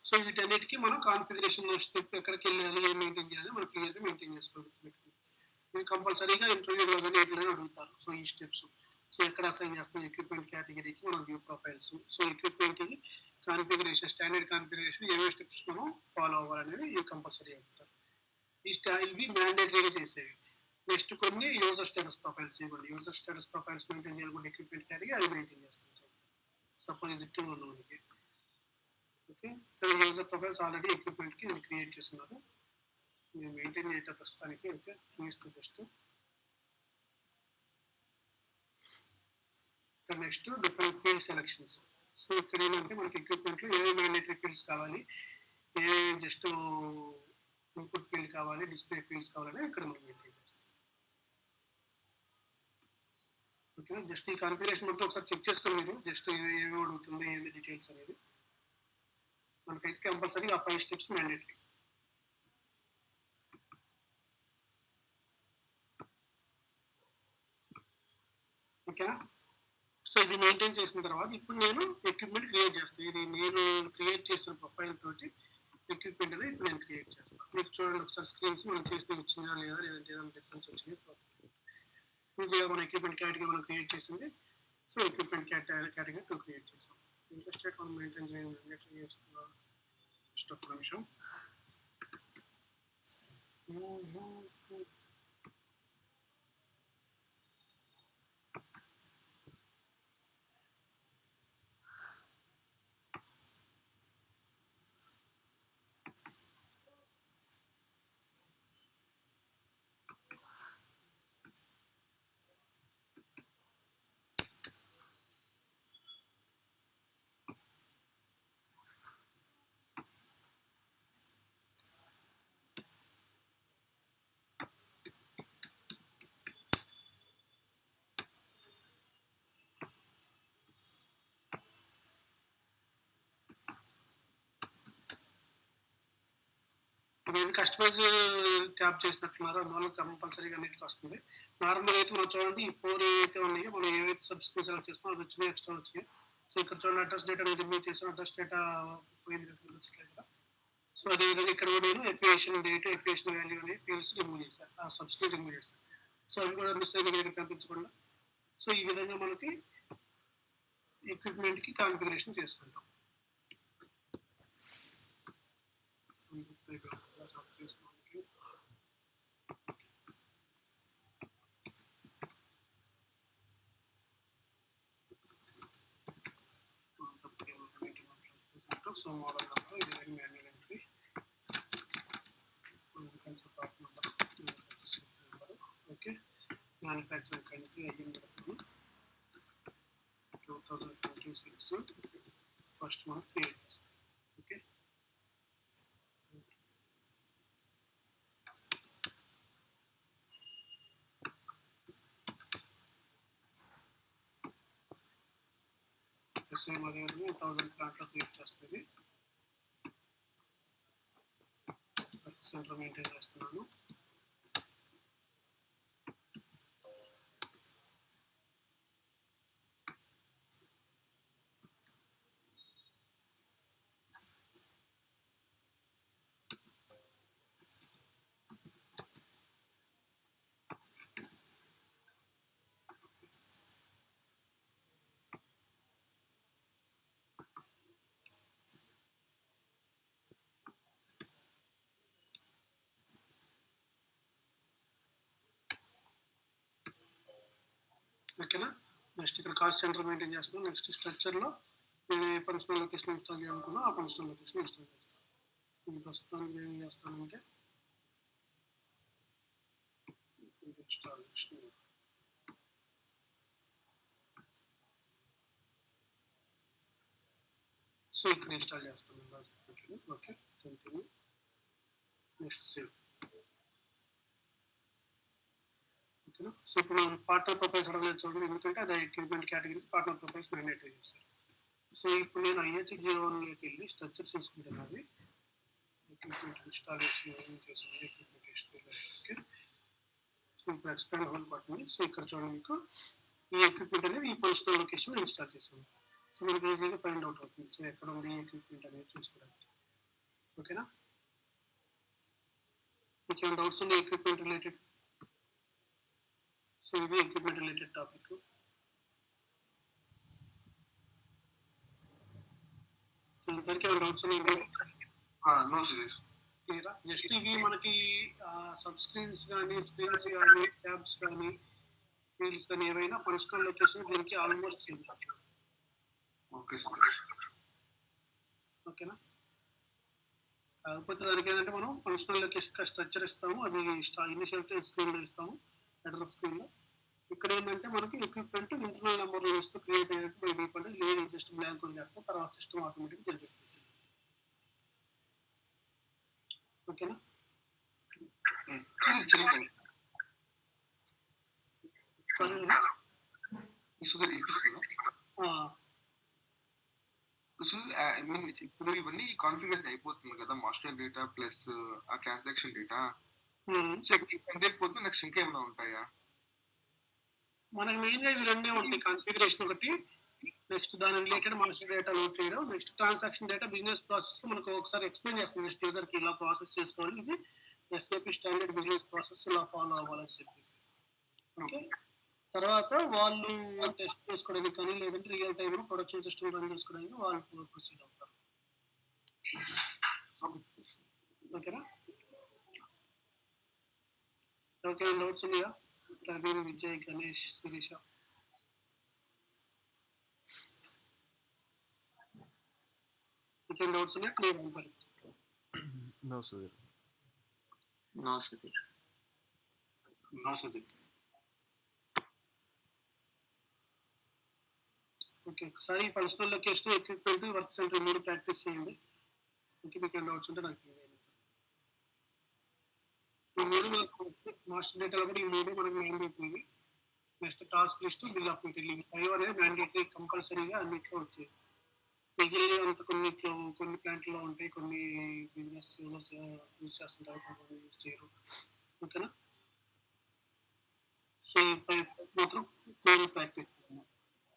So వీటన్నిటికీ మనం configuration step ఎక్కడికి వెళ్ళాలి, ఏం మెయింటైన్ చేయాలి మనం క్లియర్గా మెయింటైన్ చేసుకోవాలి. వ్యూ కంపల్సరీగా ఇంటర్వ్యూలో కానీ ఎట్లైనా అడుగుతారు. సో ఈ స్టెప్స్ సో ఎక్కడ అసైన్ చేస్తాం ఎక్విప్మెంట్ కేటగిరీకి మనం వ్యూ ప్రొఫైల్స్ సో ఎక్విప్మెంట్కి కాన్ఫిగరేషన్ స్టాండర్డ్ కాన్ఫిగరేషన్ ఏమేమి స్టెప్స్ మనం ఫాలో అవ్వాలనేది ఇవి కంపల్సరీ అడుగుతారు. ఇవి మ్యాండేటరీగా చేసేవి. నెక్స్ట్ కొన్ని యూజర్ స్టేటస్ ప్రొఫైల్స్ ఇవ్వండి. యూజర్ స్టేటస్ ప్రొఫైల్స్ మెయింటైన్ చేయాలనుకుంటే ఎక్విప్మెంట్ కేటగిరీ అవి మెయింటైన్ చేస్తుంటాం. సపోజ్ ఇది 2 ఉంది మనకి. ఓకే, ఇక్కడ యూజర్ ప్రొఫైల్స్ ఆల్రెడీ ఎక్విప్మెంట్కి ఇది క్రియేట్ చేస్తున్నారు. నేను మెయింటైన్ చేసే ప్రస్తుతానికి ఓకే చూపిస్తూ జస్ట్ ఇక్కడ next different field selections. So ఇక్కడ ఏంటంటే మనకి ఎక్విప్మెంట్లో ఏ మ్యాండేటరీ ఫీల్డ్స్ కావాలి, ఏ జస్ట్ ఇన్పుట్ ఫీల్డ్ కావాలి, డిస్ప్లే ఫీల్డ్స్ కావాలని ఇక్కడ మనం మెయింటైన్ చేస్తాం. ఓకే, జస్ట్ ఈ కాన్ఫిగరేషన్ మొత్తం ఒకసారి చెక్ చేసుకొని మీరు జస్ట్ ఏమేమి అడుగుతుంది ఏంది డీటెయిల్స్ అనేది మనకైతే కంపల్సరీ ఆ 5 స్టెప్స్ మ్యాండేటరీ. ఓకేనా, సో ఇది మెయింటైన్ చేసిన తర్వాత ఇప్పుడు నేను ఎక్విప్మెంట్ క్రియేట్ చేస్తాను. ఇది నేను క్రియేట్ చేసిన ప్రొఫైల్ తోటి ఎక్విప్మెంట్ అనేది ఇప్పుడు నేను క్రియేట్ చేస్తాను. మీకు చూడండి ఒకసారి స్క్రీన్స్ మనం చేస్తే వచ్చిందా లేదా, లేదంటే ఏదైనా డిఫరెన్స్ వచ్చింది చూద్దాం. ఇంకా మన ఎక్విప్మెంట్ కేటగిరీ మనం క్రియేట్ చేసింది. సో ఎక్విప్మెంట్ కేటగిరీ 2 క్రియేట్ చేసాం. ఇంట్రెస్టెడ్ మనం మెయింటైన్ చేయాలి చేస్తున్నాం. జస్ట్ ఒక నిమిషం. నేను కస్టమైజ్ ట్యాప్ చేసినట్లున్నారో అందువల్ల కంపల్సరీగా అన్నిటికి వస్తుంది. నార్మల్ అయితే మనం చూడండి ఈ 4 ఏవైతే ఉన్నాయో మనం ఏవైతే సబ్స్క్రిప్షన్ సెలెక్ట్ చేస్తామో అది వచ్చినాయి, ఎక్స్ట్రా వచ్చినాయి. సో ఇక్కడ చూడండి అడ్రస్ డేటా అనేది రిమూవ్ చేసాను, అడ్రస్ డేటా పోయింది వచ్చట్లేదు కదా. సో అదేవిధంగా ఇక్కడ కూడా నేను ఎక్వియేషన్ డేట్ ఎక్వియేషన్ వాల్యూ అనే ఫీల్డ్స్ రిమూవ్ చేశాను, ఆ సబ్స్క్రిప్ట్ రిమూవ్ చేశాను. సో అవి కూడా మిస్ అయిన దగ్గర కనిపించకుండా సో ఈ విధంగా మనకి ఎక్విప్మెంట్కి కాన్ఫిగరేషన్ చేసుకుంటాం. సో మోడల్ నెంబర్ ఇది manual entry part number okay manufacturing country అయ్యింది 2026 ఫస్ట్ మంత్ క్రియేట్ చేస్తాం. ఓకే సేమ్ అదేవిధంగా 1000 ప్లాంట్లో క్రియేట్ చేస్తుంది. సెంటర్ మెయింటైన్ చేస్తున్నాను. ఓకేనా, నెక్స్ట్ ఇక్కడ కాస్ట్ సెంటర్ మెయింటైన్ చేస్తున్నాం. నెక్స్ట్ స్ట్రక్చర్లో నేను ఏ ఫంక్షనల్ లొకేషన్ ఇన్స్టాల్ చేయాలనుకున్నా ఆ ఫంక్షనల్ లొకేషన్ ఇన్స్టాల్ చేస్తాను. నేను ప్రస్తుతానికి ఏం చేస్తానంటే ఇన్స్టాలేషన్ సో ఇక్కడ ఇన్స్టాల్ చేస్తాను. Okay continue next save. ఓకేనా, సో ఇప్పుడు మనం పార్ట్నర్ ప్రొఫైల్స్ అడగలేదు చూడండి, ఎందుకంటే అది ఎక్విప్మెంట్ కేటగిరీకి పార్ట్నర్ ప్రొఫైల్స్ మ్యాండేటరీ చేస్తారు. సో ఇప్పుడు నేను IH01లోకి వెళ్ళి స్ట్రక్చర్ చూసుకుంటున్నాను. ఎక్విప్మెంట్ ఇన్స్టాలేషన్ ఏం చేసాను ఎక్విప్మెంట్ హిస్టరీలో. ఓకే, సో ఇప్పుడు ఎక్స్పాండ్ హోల్ పడుతుంది. సో ఇక్కడ చూడండి మీకు ఈ ఎక్విప్మెంట్ అనేది ఈ ఫంక్షనల్ లొకేషన్ ఇన్స్టాల్ చేసాను. సో మనకి ఈజీగా ఫైండ్ అవుట్ అవుతుంది. సో ఎక్కడ ఉంది ఎక్విప్మెంట్ అనేది చూసుకోవడానికి. ఓకేనా, మీకు ఏమైనా డౌట్స్ ఉన్నాయి ఎక్విప్మెంట్ రిలేటెడ్? సో ఇది ఎక్విప్మెంట్ రిలేటెడ్ టాపిక్. సో ఇంతవరకు ఏమైనా డౌట్స్ ఉన్నాయి? నో సిరీస్ క్లియరా? జస్ట్ ఇవి మనకి సబ్ స్క్రీన్స్ కానీ స్క్రీన్స్ కానీ ట్యాబ్స్ కానీ ఫీల్డ్స్ కానీ ఏవైనా ఫంక్షనల్ లొకేషన్ దీనికి ఆల్మోస్ట్ సేమ్. Okay sir. ఓకేనా? కాకపోతే దానికి ఏంటంటే మనం ఫంక్షనల్ లొకేషన్ స్ట్రక్చర్ ఇస్తాము, అది ఇనిషియల్ స్క్రీన్లో ఇస్తాము, హెడర్ స్క్రీన్లో. ఇక్కడ ఏంటంటే మనకి ఎక్విప్మెంట్ ఇంటర్నల్ నెంబర్ ఇస్తూ క్రియేట్ అయినట్టు బై డిఫాల్ట్ లేదు, జస్ట్ బ్లాంక్ చేస్తాం, తర్వాత సిస్టమ్ ఆటోమేటిక్ జనరేట్ చేసేది. ఓకేనా? సరే. ఇప్పుడు ఇవన్నీ కాన్ఫిగరేషన్ అయిపోతుంది కదా, మాస్టర్ డేటా ప్లస్ ఆ ట్రాన్సాక్షన్ డేటా. సో అయిపోతుంది, నెక్స్ట్ ఇంకా ఏమైనా ఉంటాయా? మనకి మెయిన్గా ఇవి రెండే ఉంటాయి, కాన్ఫిగరేషన్ ఒకటి, నెక్స్ట్ దాని రిలేటెడ్ మాస్టర్ డేటా లోడ్ చేయడం, next transaction data business process మనకు ఒకసారి ఎక్స్ప్లెయిన్ చేస్తాం నెక్స్ట్ యూజర్కి ఇలా ప్రాసెస్ చేసుకోవాలి, ఇది ఎస్ఏపి స్టాండర్డ్ బిజినెస్ ప్రాసెస్ ఇలా ఫాలో అవ్వాలని చెప్పేసి. ఓకే, తర్వాత వాళ్ళు టెస్ట్ చేసుకోవడానికి కానీ లేదంటే రియల్ టైంలో ప్రొడక్షన్ సిస్టమ్ రన్ చేసుకోవడానికి వాళ్ళు ప్రొసీడ్ అవుతారు. ఓకేనా? ఓకే, డౌట్స్ ఉన్నాయా? ప్రవీణ్, విజయ్, గణేష్, శిరీష. ఇంకేం డౌట్స్ ఉన్నాయా? క్లియర్ అవ్వాలి. No Sudhir. No Sudhir. No Sudhir. Okay, ఒకసారి functional location, equipment, work centre మీరు ప్రాక్టీస్ చేయండి. ఓకే, మీకు ఏం డౌట్స్ ఉంటే నాకు ఈ మూడు మాస్టర్ డేటాలో కూడా ఈ మూడు మనకు mandatory. Next task list, bill of material, 5 అనేది మ్యాండేటరీ కంపల్సరీగా అన్నిట్లో వచ్చాయి. మిగిలిన అంత కొన్నిట్లో కొన్ని ప్లాంట్లో ఉంటాయి, కొన్ని బిజినెస్ యూజ్ చేస్తుంటారు, కొన్ని యూజ్ చేయరు. ఓకేనా? సో మాత్రం practice.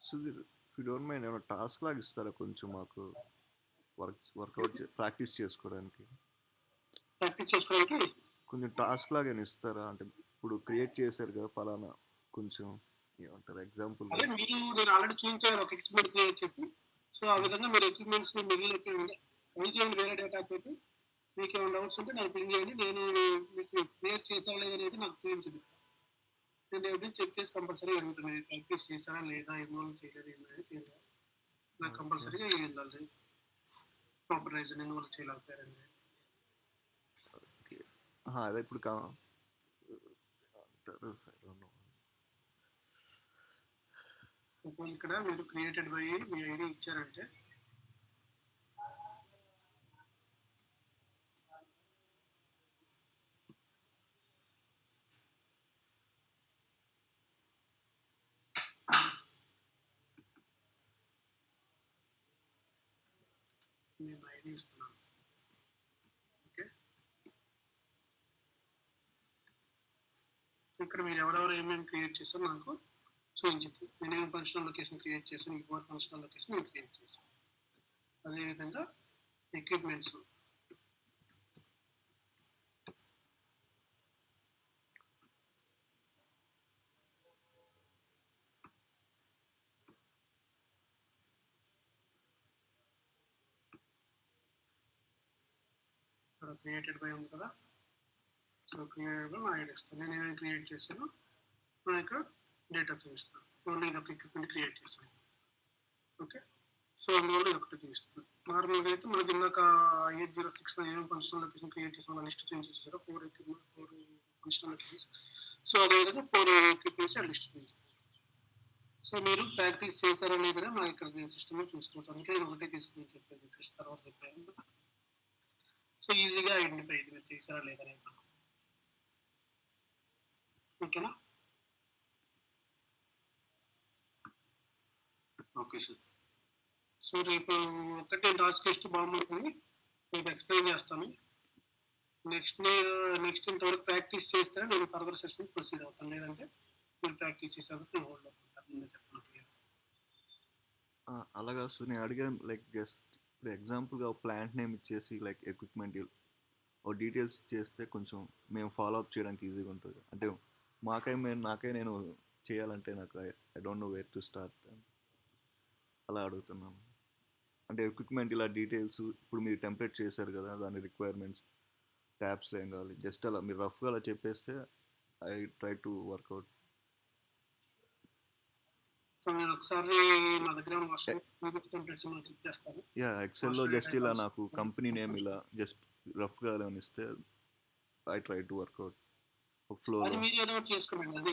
Sudheer, if you don't mind ఏమైనా టాస్క్ లాగా ఇస్తారా కొంచెం మాకు వర్కౌట్ ప్రాక్టీస్ చేసుకోవడానికి? ప్రాక్టీస్ చేసుకోవడానికి కొంచెం టాస్క్ లాగా ఇస్తారా? అంటే ఇప్పుడు క్రియేట్ చేశారు కదా పలానా, కొంచెం ఏమంటారు ఎగ్జాంపుల్? అదే మీరు, నేను ఆల్రెడీ చూపించాను ఒక ఎక్విప్మెంట్ క్రియేట్ చేసి. సో ఆ విధంగా మీరు ఎక్విప్మెంట్స్ మిగిలిన చేయండి వేరే డేటా పెట్టి. మీకు ఏమైనా డౌట్స్ ఉంటే నాకు పింగ్ చేయండి, నేను మీకు క్రియేట్ చేసారా లేదనేది నాకు చూపించండి. నేను ఎప్పుడు చెక్ చేసి కంపల్సరీ అడుగుతాను, మీరు ప్రాక్టీస్ చేశారా లేదా, ఇన్వాల్వ్ చేయలేదు ఏంటనేది నాకు కంపల్సరీగా వెళ్ళాలి. ప్రాపర్ రీజన్ ఎందువల్ల చేయలేకపోయారు అనేది. అదే ఇప్పుడు ఇక్కడ మీరు క్రియేటెడ్ బై మీ ఐడి ఇచ్చారంటే నేను ఐడి ఇస్తున్నాను. ఓకే, ఇక్కడ మీరు ఎవరెవరు ఏమేమి క్రియేట్ చేస్తారో నాకు చూపించింది. నేనేం ఫంక్షనల్ లొకేషన్ క్రియేట్ చేశాను, ఈ 4 ఫంక్షనల్ లొకేషన్ నేను క్రియేట్ చేశాను. అదేవిధంగా ఎక్విప్మెంట్స్, ఇక్కడ క్రియేటెడ్ బై ఉంది కదా. సో క్రియేటెడ్ బై నా ఐడి ఇస్తాను. నేను ఏమేమి క్రియేట్ చేశాను నా ఇక్కడ డేటా చూపిస్తాను. ఓన్లీ ఇది ఒక ఎక్విప్మెంట్ క్రియేట్ చేశాను. ఓకే, సో అందువల్ల ఇది ఒకటి చూపిస్తుంది. నార్మల్గా అయితే మనకి ఇందాక 806 ఏమేమి ఫంక్షనల్ లొకేషన్ క్రియేట్ చేసిన లిస్ట్ చూపించారు, 4 ఎక్విప్మెంట్, 4 ఫంక్షనల్ లొకేషన్స్. సో అదేవిధంగా 4 ఎక్విప్మెంట్స్ ఆ లిస్ట్ చూపించారు. సో మీరు ప్రాక్టీస్ చేశారా లేదని నాకు ఇక్కడ సిస్టమ్లో చూసుకోవచ్చు. అందుకే నేను ఒకటే తీసుకుని చెప్పాను, సర్వర్ చెప్పాను. సో ఈజీగా ఐడెంటిఫై అయింది మీరు చేశారా లేదనేది. ఓకేనా? Okay sir. సో రేపు ఒకటే టాస్క్ లిస్ట్ బాగుంటుంది, రేపు ఎక్స్ప్లెయిన్ చేస్తాను. నెక్స్ట్ ఇంతవరకు ప్రాక్టీస్ చేస్తే నేను ఫర్దర్ సెషన్ ప్రొసీడ్ అవుతాను, లేదంటే మీరు ప్రాక్టీస్ చేసేందుకు నేను హోల్డ్ అవుతాను చెప్తున్నాను. అలాగా సో నేను అడిగాను, లైక్ జస్ట్ ఇప్పుడు ఎగ్జాంపుల్గా ప్లాంట్ నేమ్ ఇచ్చేసి లైక్ ఎక్విప్మెంట్ డీటెయిల్స్ చేస్తే కొంచెం మేము ఫాలో అప్ చేయడానికి ఈజీగా ఉంటుంది. అంటే నాకే నేను చేయాలంటే నాకు I don't know where to start అలా అడుగుతున్నాను. అంటే ఎక్విప్మెంట్ ఇలా డీటెయిల్స్ ఇప్పుడు మీరు టెంప్లెట్ చేశారు కదా, దాని రిక్వైర్మెంట్స్ ట్యాబ్స్లో ఏం కావాలి, జస్ట్ అలా మీరు రఫ్గా అలా చెప్పేస్తే I try to work out. So నేను ఒకసారి నా దగ్గర టెంప్లెట్స్ ఏమైనా చెక్ చేస్తాను. యా, ఎక్సెల్లో జస్ట్ ఇలా నాకు కంపెనీ నేమ్ ఇలా జస్ట్ రఫ్గా అలా ఇస్తే I try to work out flow. అది మీరు ఏదో ఒకటి చేసుకోండి. అది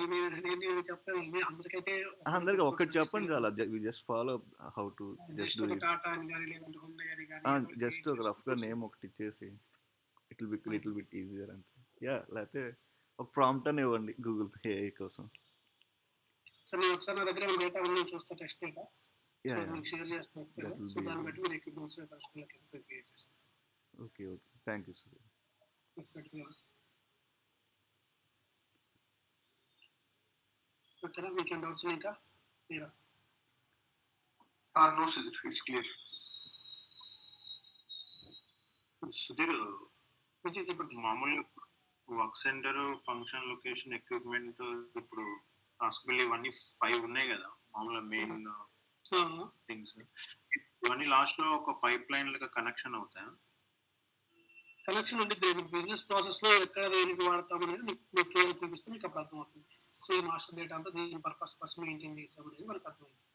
నేను చెప్తాను అందరికైతే అందరికి ఒక్కటి చెప్పండి చాలా, just follow how to just just ఒక టాటా అని కానీ లేదంటే హుండై అని కానీ జస్ట్ ఒక రఫ్గా నేమ్ ఒకటి ఇచ్చేసి లిటిల్ బిట్ ఈజియర్ అంతే. యా, లేకపోతే ఒక ప్రాంప్ట్ అని ఇవ్వండి గూగుల్ పే కోసం. సో నేను ఒకసారి నా దగ్గర డేటా ఉంది చూస్తా, టెస్ట్ డేటా యా, మీకు షేర్ చేస్తాను ఒకసారి. That will సో be దాన్ని easy. బట్టి మీరు ఎక్విప్మెంట్స్ ఫస్ట్ క్రియేట్ చేస్తాను. Okay thank you sir. ఓకేనా, మీకేం డౌట్స్ ఇంకా మీరా? No Sudhir, it's clear. Sudhir, which is ఇప్పుడు మామూలుగా work centre, function location, equipment, ఇప్పుడు టాస్క్బిల్ ఇవన్నీ 5 ఉన్నాయి కదా మామూలుగా మెయిన్ థింగ్స్. ఇవన్నీ లాస్ట్ లో ఒక పైప్ లైన్ లాగా కనెక్షన్ అవుతాయి. కనెక్షన్ అంటే బిజినెస్ ప్రాసెస్ లో ఎక్కడ దేనికి వాడతాం అనేది మీకు క్లియర్ చూపిస్తే మీకు అప్పుడు అర్థమవుతుంది. సో ఈ మాస్టర్ డేటా అంతా దీని పర్పస్ కోసం మెయింటైన్ చేస్తాం అనేది మనకు అర్థమవుతుంది.